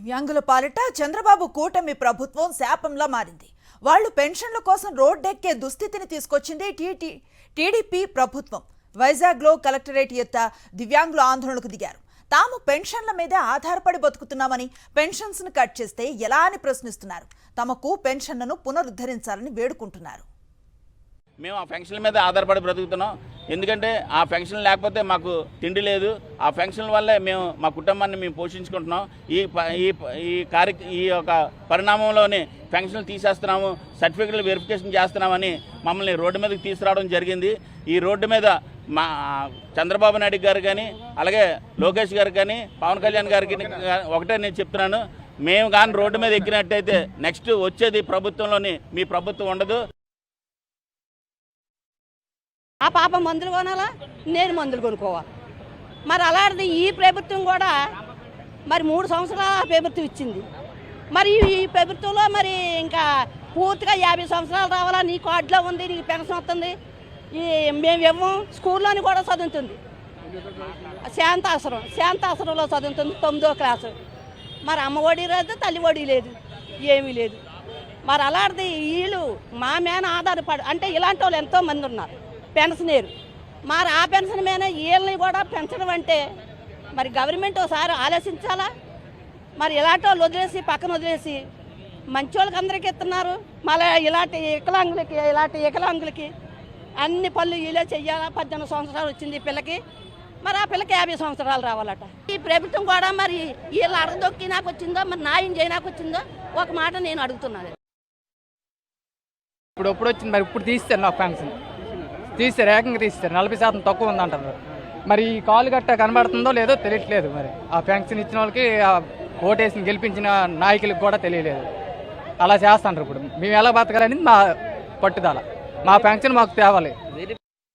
దివ్యాంగుల పాలిట చంద్రబాబు కూటమి ప్రభుత్వం శాపంలా మారింది. వాళ్ళు పెన్షన్ల కోసం రోడ్డెక్కే దుస్థితిని తీసుకొచ్చింది టీడీపీ ప్రభుత్వం. వైజాగ్లో కలెక్టరేట్ ఎత్త దివ్యాంగుల ఆందోళనకు దిగారు. తాము పెన్షన్ల మీదే ఆధారపడి బతుకుతున్నామని, పెన్షన్స్ను కట్ చేస్తే ఎలా అని ప్రశ్నిస్తున్నారు. తమకు పెన్షన్లను పునరుద్ధరించాలని వేడుకుంటున్నారు. మేము ఆ ఫంక్షన్ మీద ఆధారపడి బ్రతుకుతున్నాం. ఎందుకంటే ఆ ఫంక్షన్ లేకపోతే మాకు తిండి లేదు. ఆ ఫంక్షన్ వల్లే మేము మా కుటుంబాన్ని మేము పోషించుకుంటున్నాం. ఈ యొక్క పరిణామంలోనే ఫంక్షన్లు తీసేస్తున్నాము, సర్టిఫికెట్లు వెరిఫికేషన్ చేస్తున్నామని మమ్మల్ని రోడ్డు మీదకి తీసుకురావడం జరిగింది. ఈ రోడ్డు మీద మా చంద్రబాబు నాయుడు గారు కానీ, అలాగే లోకేష్ గారు కానీ, పవన్ కళ్యాణ్ గారికి ఒకటే నేను చెప్తున్నాను, మేము కానీ రోడ్డు మీద ఎక్కినట్టయితే నెక్స్ట్ వచ్చేది ప్రభుత్వంలోని మీ ప్రభుత్వం ఉండదు. ఆ పాప మందులు కొనాలా, నేను మందులు కొనుక్కోవాలి. మరి అలాంటిది ఈ ప్రభుత్వం కూడా మరి 3 సంవత్సరాల ప్రభుత్వం ఇచ్చింది. మరి ఈ ప్రభుత్వంలో మరి ఇంకా పూర్తిగా 50 సంవత్సరాలు రావాలా, నీ కార్డులో ఉంది, నీకు పెన్షన్ వస్తుంది. మేము ఇవ్వం. స్కూల్లోని కూడా చదువుతుంది, శాంతాశ్రమంలో చదువుతుంది 9వ క్లాసు. మరి అమ్మ ఒడి లేదు, తల్లి ఒడి లేదు, ఏమీ లేదు. మరి అలాంటిది వీళ్ళు మా మీద ఆధారపడి, అంటే ఇలాంటి వాళ్ళు ఎంతోమంది ఉన్నారు పెన్షనీరు. మరి ఆ పెన్షన్ మీద వీళ్ళని కూడా పెంచడం అంటే మరి గవర్నమెంట్ ఒకసారి ఆలోచించాలా. మరి ఇలాంటి వాళ్ళు వదిలేసి పక్కన వదిలేసి మంచి వాళ్ళకి అందరికీ ఇస్తున్నారు. మళ్ళీ ఇలాంటి వికలాంగులకి అన్ని పనులు వీళ్ళే చెయ్యాలా. 18 సంవత్సరాలు వచ్చింది ఈ పిల్లకి, మరి ఆ పిల్లకి 50 సంవత్సరాలు రావాలట. ఈ ప్రభుత్వం కూడా మరి వీళ్ళు అడగదొక్కి నాకు వచ్చిందో, మరి న్యాయం చేయనాకు వచ్చిందో ఒక మాట నేను అడుగుతున్నాను. ఇప్పుడు వచ్చింది, మరి ఇప్పుడు తీస్తారు నాకు పెన్షన్ తీస్తారు, ఏకంగా తీస్తారు. 40% తక్కువ ఉందంటారు. మరి ఈ కాలు గట్ట కనబడుతుందో లేదో తెలియట్లేదు. మరి ఆ పెన్షన్ ఇచ్చిన వాళ్ళకి, ఓటేసి గెలిపించిన నాయకులకు కూడా తెలియలేదు. అలా చేస్తుంటారు. ఇప్పుడు మేము ఎలా బతకాలనేది మా పట్టుదల. మా పెన్షన్ మాకు తేవాలి.